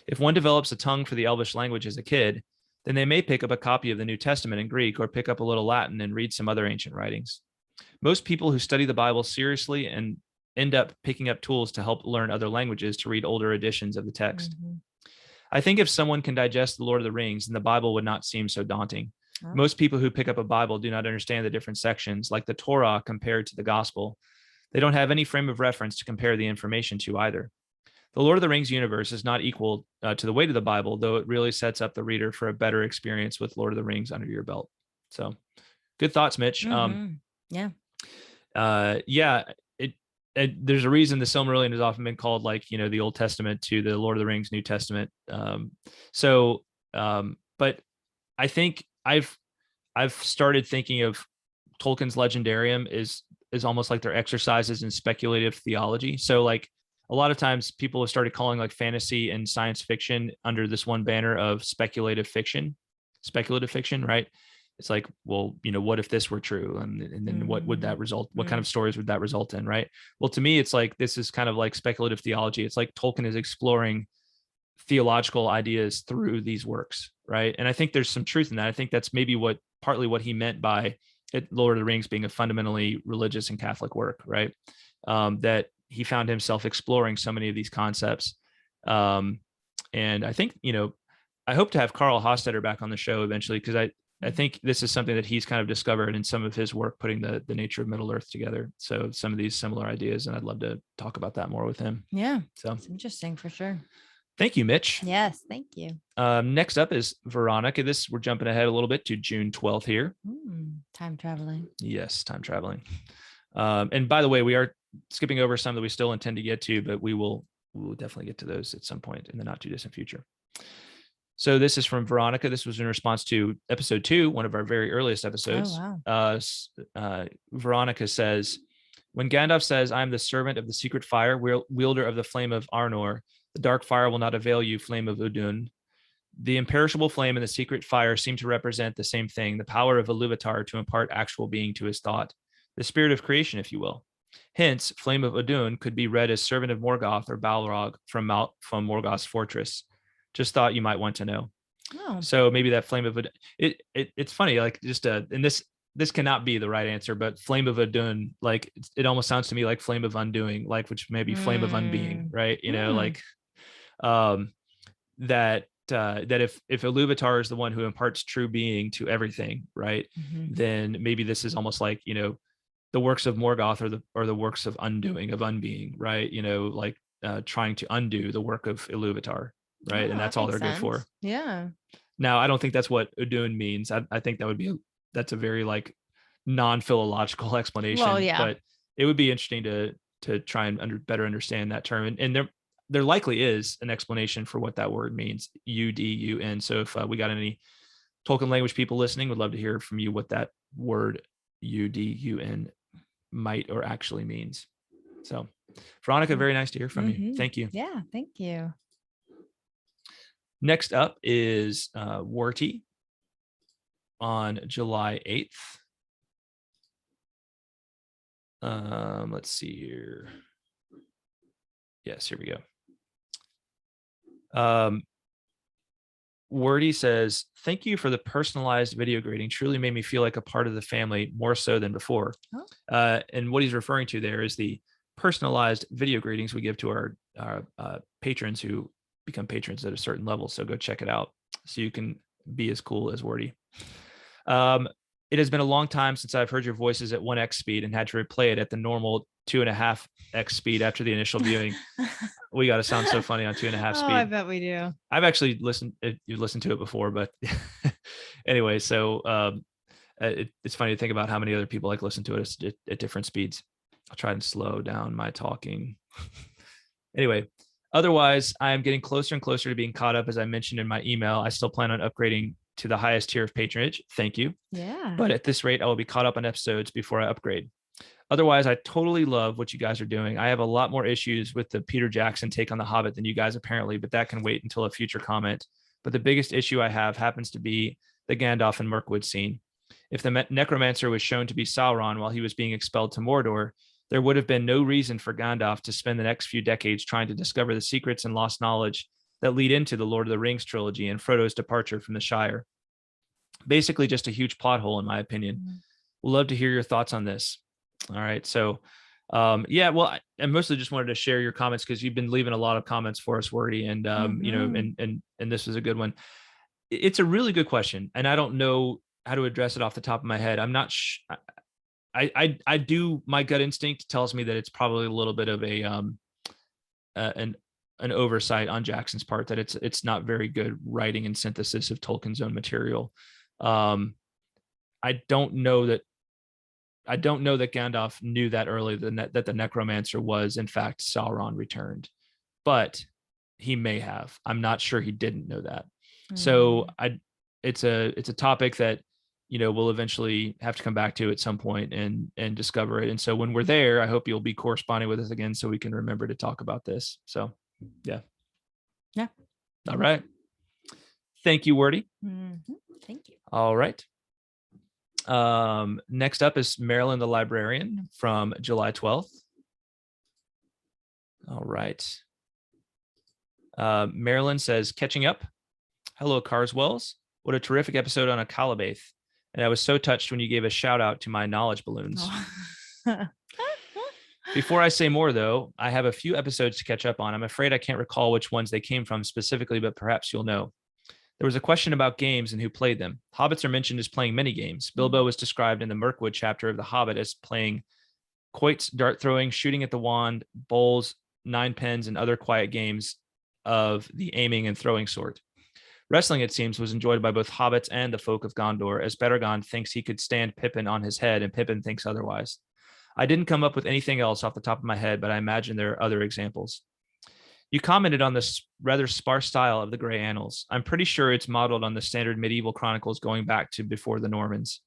If one develops a tongue for the Elvish language as a kid, then they may pick up a copy of the New Testament in Greek or pick up a little Latin and read some other ancient writings. Most people who study the Bible seriously and end up picking up tools to help learn other languages to read older editions of the text. I think if someone can digest the Lord of the Rings, then the Bible would not seem so daunting. Most people who pick up a Bible do not understand the different sections, like the Torah compared to the Gospel. They don't have any frame of reference to compare the information to either. The Lord of the Rings universe is not equal to the weight of the Bible, though it really sets up the reader for a better experience with Lord of the Rings under your belt. So good thoughts, Mitch. Yeah. There's a reason the Silmarillion has often been called the Old Testament to the Lord of the Rings New Testament. But I think I've started thinking of Tolkien's Legendarium is almost like their exercises in speculative theology. So like a lot of times people have started calling like fantasy and science fiction under this one banner of speculative fiction, right? It's like, well, what if this were true? And then what would that result? What kind of stories would that result in? Right. Well, to me, it's like, this is kind of like speculative theology. It's like Tolkien is exploring theological ideas through these works. Right. And I think there's some truth in that. I think that's maybe partly what he meant by Lord of the Rings being a fundamentally religious and Catholic work. Right. That he found himself exploring so many of these concepts. And I think, I hope to have Carl Hostetter back on the show eventually, because I think this is something that he's kind of discovered in some of his work, putting the nature of Middle Earth together. So some of these similar ideas, and I'd love to talk about that more with him. Yeah. So it's interesting for sure. Thank you, Mitch. Yes, thank you. Next up is Veronica. We're jumping ahead a little bit to June 12th here. Time traveling. Yes, time traveling. And by the way, we are skipping over some that we still intend to get to, but we will definitely get to those at some point in the not too distant future. So this is from Veronica. This was in response to episode 2, one of our very earliest episodes. Oh, wow. Veronica says, when Gandalf says, "I am the servant of the secret fire, wielder of the flame of Arnor, the dark fire will not avail you, flame of Udun." The imperishable flame and the secret fire seem to represent the same thing, the power of Iluvatar to impart actual being to his thought, the spirit of creation, if you will. Hence, flame of Udun could be read as servant of Morgoth or Balrog from Morgoth's fortress. Just thought you might want to know. Oh. So maybe that flame of it's funny, like just and this cannot be the right answer, but flame of Udun, like it almost sounds to me like flame of undoing, like which may be flame of unbeing, right? You know, like that if Iluvatar is the one who imparts true being to everything, right? Then maybe this is almost like, you know, the works of Morgoth or the works of undoing, of unbeing, right? You know, like trying to undo the work of Iluvatar. Right. And that's all they're good for. Yeah. Now, I don't think that's what Udun means. I think that's a very like non-philological explanation. Well, yeah. But it would be interesting to try and better understand that term. And there likely is an explanation for what that word means, UDUN. So if we got any Tolkien language people listening, would love to hear from you what that word UDUN might or actually means. So Veronica, very nice to hear from you. Thank you. Yeah, thank you. Next up is Warty on July 8th. Let's see here. Yes, here we go. Wordy says, "Thank you for the personalized video grading. Truly made me feel like a part of the family, more so than before." And what he's referring to there is the personalized video gradings we give to our patrons who become patrons at a certain level. So go check it out so you can be as cool as Wordy. It has been a long time since I've heard your voices at 1x speed and had to replay it at the normal 2.5x speed after the initial viewing. We got to sound so funny on 2.5 speed. I bet we do. I've actually listened to it before, but anyway, so it's funny to think about how many other people like listen to it at different speeds. I'll try and slow down my talking. Anyway, otherwise, I am getting closer and closer to being caught up. As I mentioned in my email, I still plan on upgrading to the highest tier of patronage. Thank you. Yeah. But at this rate, I will be caught up on episodes before I upgrade. Otherwise, I totally love what you guys are doing. I have a lot more issues with the Peter Jackson take on The Hobbit than you guys apparently, but that can wait until a future comment. But the biggest issue I have happens to be the Gandalf and Mirkwood scene. If the necromancer was shown to be Sauron while he was being expelled to Mordor, there would have been no reason for Gandalf to spend the next few decades trying to discover the secrets and lost knowledge that lead into the Lord of the Rings trilogy and Frodo's departure from the Shire. Basically, just a huge plot hole, in my opinion. We'd love to hear your thoughts on this. All right. So, yeah, well, I mostly just wanted to share your comments because you've been leaving a lot of comments for us, Wordy, and you know, and this was a good one. It's a really good question, and I don't know how to address it off the top of my head. I'm not. I do. My gut instinct tells me that it's probably a little bit of an oversight on Jackson's part, that it's not very good writing and synthesis of Tolkien's own material. I don't know that Gandalf knew that early that the necromancer was in fact Sauron returned, but he may have. I'm not sure he didn't know that. So it's a topic that, you know, we'll eventually have to come back to at some point and discover it. And so when we're there, I hope you'll be corresponding with us again so we can remember to talk about this. So yeah. All right. Thank you, Wordy. Thank you. All right. Next up is Marilyn the Librarian from July 12th. All right. Marilyn says, "Catching up. Hello, Carswells. What a terrific episode on a Calabath. And I was so touched when you gave a shout out to my knowledge balloons." Before I say more, though, I have a few episodes to catch up on. I'm afraid I can't recall which ones they came from specifically, but perhaps you'll know. There was a question about games and who played them. Hobbits are mentioned as playing many games. Bilbo was described in the Mirkwood chapter of The Hobbit as playing quoits, dart throwing, shooting at the wand, bowls, nine pins, and other quiet games of the aiming and throwing sort. Wrestling, it seems, was enjoyed by both hobbits and the folk of Gondor, as Beregond thinks he could stand Pippin on his head, and Pippin thinks otherwise. I didn't come up with anything else off the top of my head, but I imagine there are other examples. You commented on this rather sparse style of the Grey Annals. I'm pretty sure it's modeled on the standard medieval chronicles going back to before the Normans.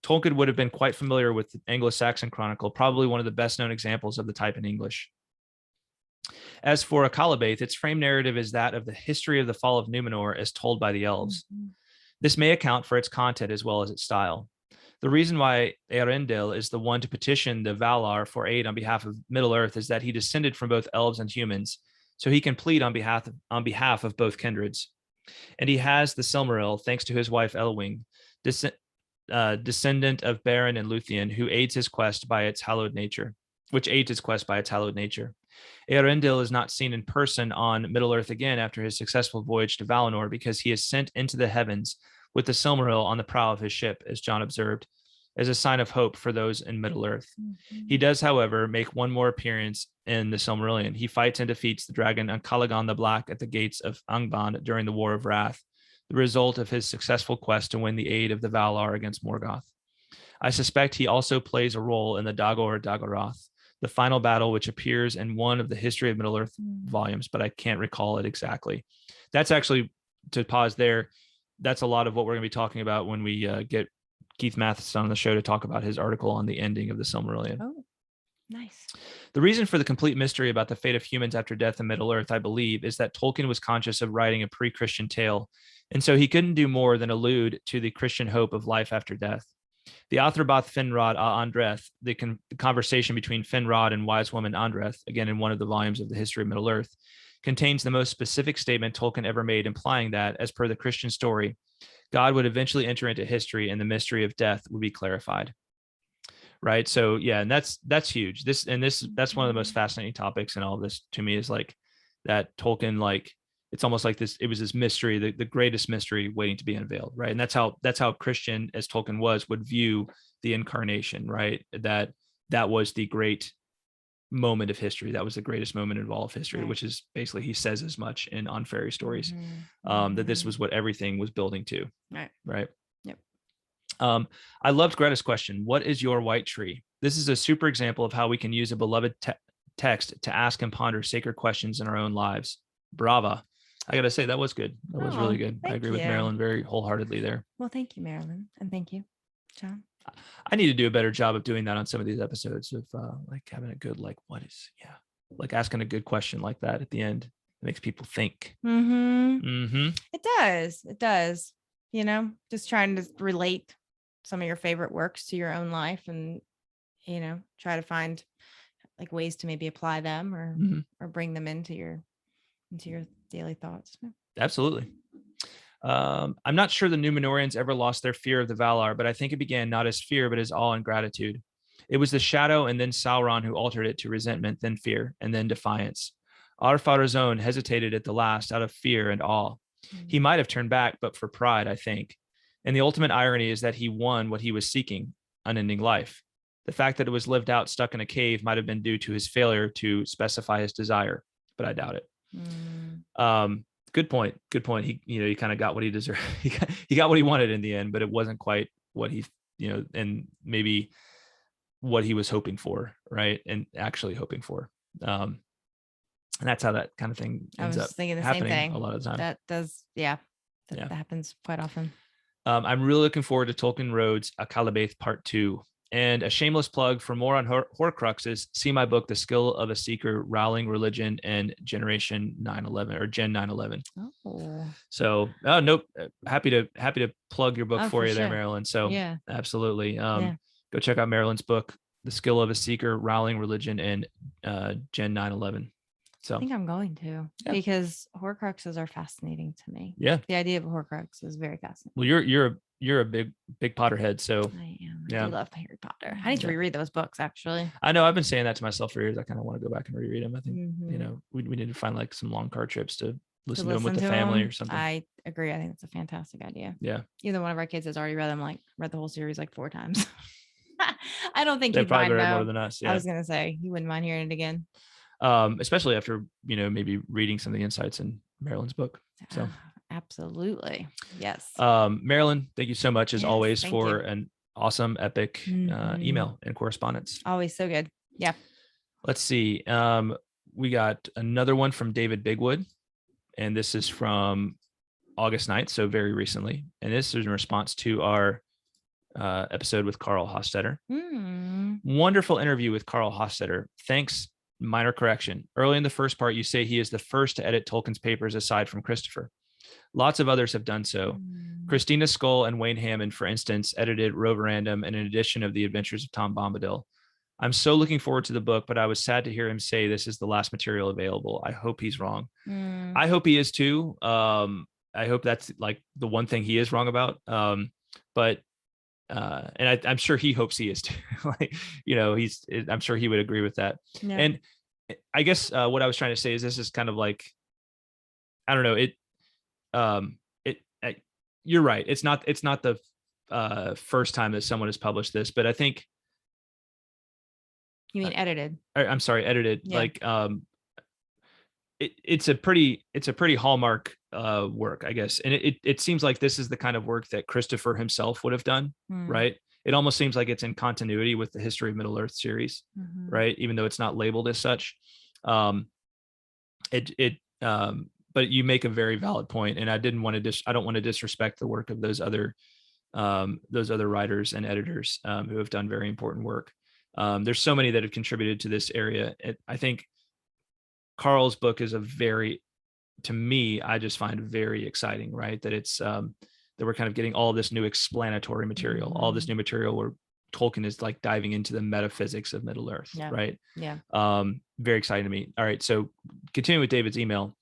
Tolkien would have been quite familiar with the Anglo-Saxon chronicle, probably one of the best known examples of the type in English. As for Akalabaith, its frame narrative is that of the history of the fall of Numenor as told by the elves. This may account for its content as well as its style. The reason why Eärendil is the one to petition the Valar for aid on behalf of Middle-earth is that he descended from both elves and humans, so he can plead on behalf of both kindreds. And he has the Silmaril, thanks to his wife Elwing, descendant of Beren and Luthien, who aids his quest by its hallowed nature. Eärendil is not seen in person on Middle-earth again after his successful voyage to Valinor, because he is sent into the heavens with the Silmaril on the prow of his ship, as John observed, as a sign of hope for those in Middle-earth. He does, however, make one more appearance in the Silmarillion. He fights and defeats the dragon Calagon the Black at the gates of Angband during the War of Wrath, the result of his successful quest to win the aid of the Valar against Morgoth. I suspect he also plays a role in the Dagor Dagorath, the final battle, which appears in one of the History of Middle-earth volumes, but I can't recall it exactly. That's actually, to pause there, that's a lot of what we're going to be talking about when we get Keith Matheson on the show to talk about his article on the ending of the Silmarillion. Oh, nice. The reason for the complete mystery about the fate of humans after death in Middle-earth, I believe, is that Tolkien was conscious of writing a pre-Christian tale, and so he couldn't do more than allude to the Christian hope of life after death. The Athrbath Finrod a Andreth, the conversation between Finrod and wise woman Andreth, again in one of the volumes of the History of Middle-earth, contains the most specific statement Tolkien ever made, implying that, as per the Christian story, God would eventually enter into history and the mystery of death would be clarified. Right. So yeah, and that's huge. That's one of the most fascinating topics in all of this to me, is like that Tolkien, like, it's almost like this, it was this mystery, the greatest mystery waiting to be unveiled. Right. And that's how Christian, as Tolkien was, would view the incarnation, right? That was the great moment of history. That was the greatest moment of all of history, right. Which is basically, he says as much on Fairy Stories, that this was what everything was building to. Right. Yep. I loved Greta's question. What is your white tree? This is a super example of how we can use a beloved text to ask and ponder sacred questions in our own lives. Brava. I got to say, that was good. That was really good. I agree with Marilyn very wholeheartedly there. Well, thank you, Marilyn. And thank you, John. I need to do a better job of doing that on some of these episodes, of like having a good, like, like asking a good question like that at the end. It makes people think. It does. You know, just trying to relate some of your favorite works to your own life, and, you know, try to find like ways to maybe apply them or bring them into your daily thoughts. Absolutely. I'm not sure the Numenorians ever lost their fear of the Valar, but I think it began not as fear, but as awe and gratitude. It was the shadow and then Sauron who altered it to resentment, then fear, and then defiance. Ar-Pharazôn hesitated at the last out of fear and awe. He might have turned back, but for pride, I think. And the ultimate irony is that he won what he was seeking, unending life. The fact that it was lived out stuck in a cave might have been due to his failure to specify his desire, but I doubt it. Good point. He kind of got what he deserved. He got what he wanted in the end, but it wasn't quite what he, and maybe what he was hoping for, right? And actually hoping for. And that's how that kind of thing ends up happening same thing. A lot of the time. That does, that happens quite often. I'm really looking forward to Tolkien Road's Akalabaith Part 2. And a shameless plug for more on Horcruxes, see my book, The Skill of a Seeker, Rowling Religion and Generation 9/11 or Gen 9/11. Oh. So, nope. Happy to plug your book for you there, Marilyn. So yeah, absolutely. Go check out Marilyn's book, The Skill of a Seeker, Rowling Religion and Gen 9/11. So I think I'm going to, because Horcruxes are fascinating to me. Yeah. The idea of a Horcrux is very fascinating. Well, you're a big Potterhead, so I am. I love Harry Potter. I need to reread those books, actually. I know, I've been saying that to myself for years. I kind of want to go back and reread them. I think we need to find like some long car trips to listen to them with the family or something. I agree. I think that's a fantastic idea. Yeah. Either one of our kids has already read them, like read the whole series like 4 times. I don't think They he'd probably mind read though. more than us. Yeah. I was gonna say he wouldn't mind hearing it again. Especially after, maybe reading some of the insights in Marilyn's book. So absolutely. Yes. Marilyn, thank you so much as always for an awesome, epic email and correspondence. Always so good. Yeah. Let's see. We got another one from David Bigwood, and this is from August 9th, so very recently. And this is in response to our episode with Carl Hostetter. Wonderful interview with Carl Hostetter. Thanks. Minor correction. Early in the first part, you say he is the first to edit Tolkien's papers aside from Christopher. Lots of others have done so. Christina Scull and Wayne Hammond, for instance, edited Roverandom and an edition of The Adventures of Tom Bombadil. I'm so looking forward to the book, but I was sad to hear him say this is the last material available. I hope he's wrong. I hope he is too. I hope that's like the one thing he is wrong about. But I'm sure he hopes he is too. I'm sure he would agree with that. Yeah. And I guess what I was trying to say is this is kind of like, I don't know. You're right. It's not the first time that someone has published this, but I think. You mean edited? I'm sorry, edited. Yeah. Like, it's a pretty hallmark work, I guess. And it seems like this is the kind of work that Christopher himself would have done, right? It almost seems like it's in continuity with the History of Middle Earth series, right? Even though it's not labeled as such. But you make a very valid point, and I don't want to disrespect the work of those other writers and editors who have done very important work. There's so many that have contributed to this area. I think Carl's book is to me, I just find very exciting, right? That it's that we're kind of getting all this new explanatory material, all this new material where Tolkien is like diving into the metaphysics of Middle Earth, right? Yeah. Very exciting to me. All right, so continuing with David's email.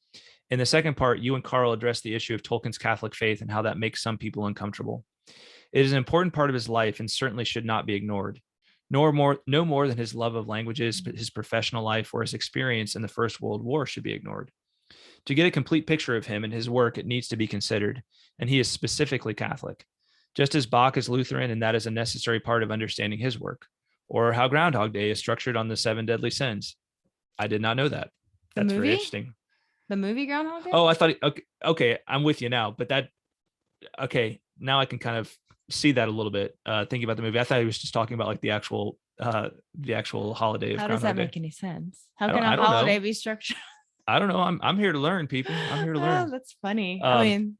In the second part, you and Carl address the issue of Tolkien's Catholic faith and how that makes some people uncomfortable. It is an important part of his life and certainly should not be ignored. No more than his love of languages, but his professional life or his experience in the First World War should be ignored. To get a complete picture of him and his work, it needs to be considered, and he is specifically Catholic. Just as Bach is Lutheran, and that is a necessary part of understanding his work, or how Groundhog Day is structured on the 7 deadly sins. I did not know that. That's very interesting. The movie Groundhog Day? Oh, I thought, okay, I'm with you now, but now I can kind of see that a little bit, thinking about the movie. I thought he was just talking about like the actual holiday of Groundhog Day. How does that make any sense? How can a holiday be structured? I don't know. I'm here to learn, people. I'm here to learn. Oh, that's funny.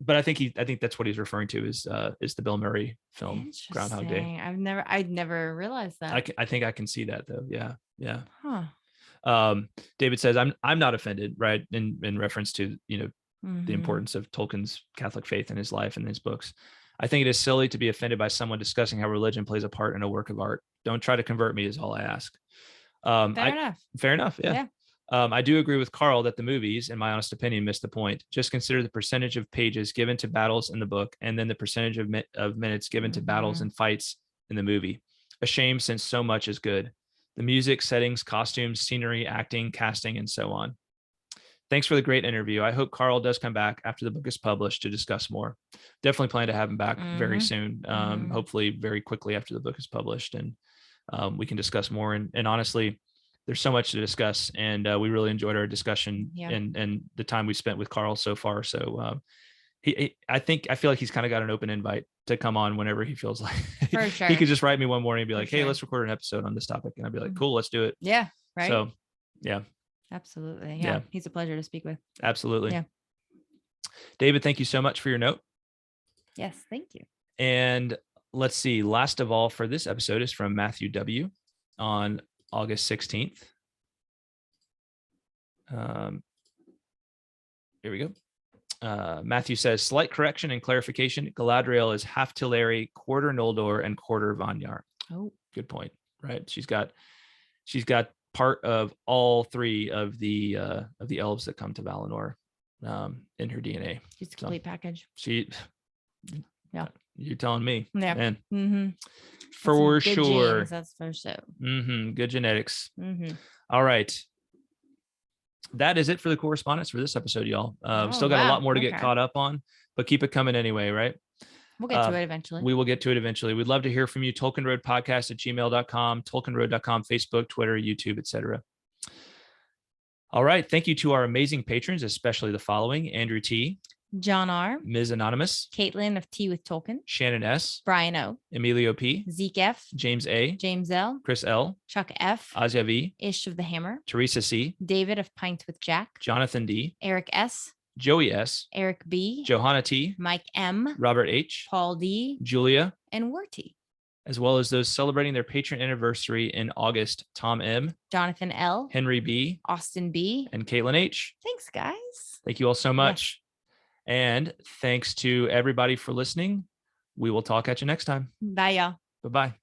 But I think that's what he's referring to is the Bill Murray film Groundhog Day. I'd never realized that. I think I can see that though. Yeah. Huh. David says I'm not offended, right? In reference to the importance of Tolkien's Catholic faith in his life and his books. I think it is silly to be offended by someone discussing how religion plays a part in a work of art. Don't try to convert me is all I ask. Fair enough. Yeah. I do agree with Carl that the movies, in my honest opinion, missed the point. Just consider the percentage of pages given to battles in the book and then the percentage of minutes given to battles and fights in the movie. A shame, since so much is good. The music, settings, costumes, scenery, acting, casting, and so on. Thanks for the great interview. I hope Carl does come back after the book is published to discuss more. Definitely plan to have him back very soon. Hopefully very quickly after the book is published, and we can discuss more. And honestly, there's so much to discuss, and we really enjoyed our discussion and the time we spent with Carl so far. So I feel like he's kind of got an open invite to come on whenever he feels like. For sure. He could just write me one morning and be like, hey, let's record an episode on this topic. And I'd be like, cool, let's do it. Yeah. Right. So yeah. Absolutely. Yeah. He's a pleasure to speak with. Absolutely. Yeah. David, thank you so much for your note. Yes. Thank you. And let's see. Last of all for this episode is from Matthew W. on August 16th. Here we go. Matthew says, slight correction and clarification. Galadriel is half Teleri, quarter Noldor, and quarter Vanyar. Oh, good point. Right. She's got part of all 3 of the elves that come to Valinor in her DNA. She's a complete package. Yeah. You're telling me. Yeah. Man. For sure. Genes, that's for sure. Good genetics. All right. that is it for the correspondence for this episode, y'all. Still got a lot more to get caught up on, but keep it coming anyway, right? We'll get to it eventually. We will get to it eventually. We'd love to hear from you. TolkienRoadPodcast@gmail.com, TolkienRoad.com, Facebook, Twitter, YouTube, etc. All right. Thank you to our amazing patrons, especially the following: Andrew T., John R., Ms. Anonymous, Caitlin of Tea with Tolkien, Shannon S., Brian O., Emilio P., Zeke F., James A., James L., Chris L., Chuck F., Azia V., Ish of the Hammer, Teresa C., David of Pint with Jack, Jonathan D., Eric S., Joey S., Eric B., Johanna T., Mike M., Robert H., Paul D., Julia, and Werty, as well as those celebrating their patron anniversary in August: Tom M., Jonathan L., Henry B., Austin B., and Caitlin H. Thanks, guys. Thank you all so much. And thanks to everybody for listening. We will talk at you next time. Bye, y'all. Bye-bye.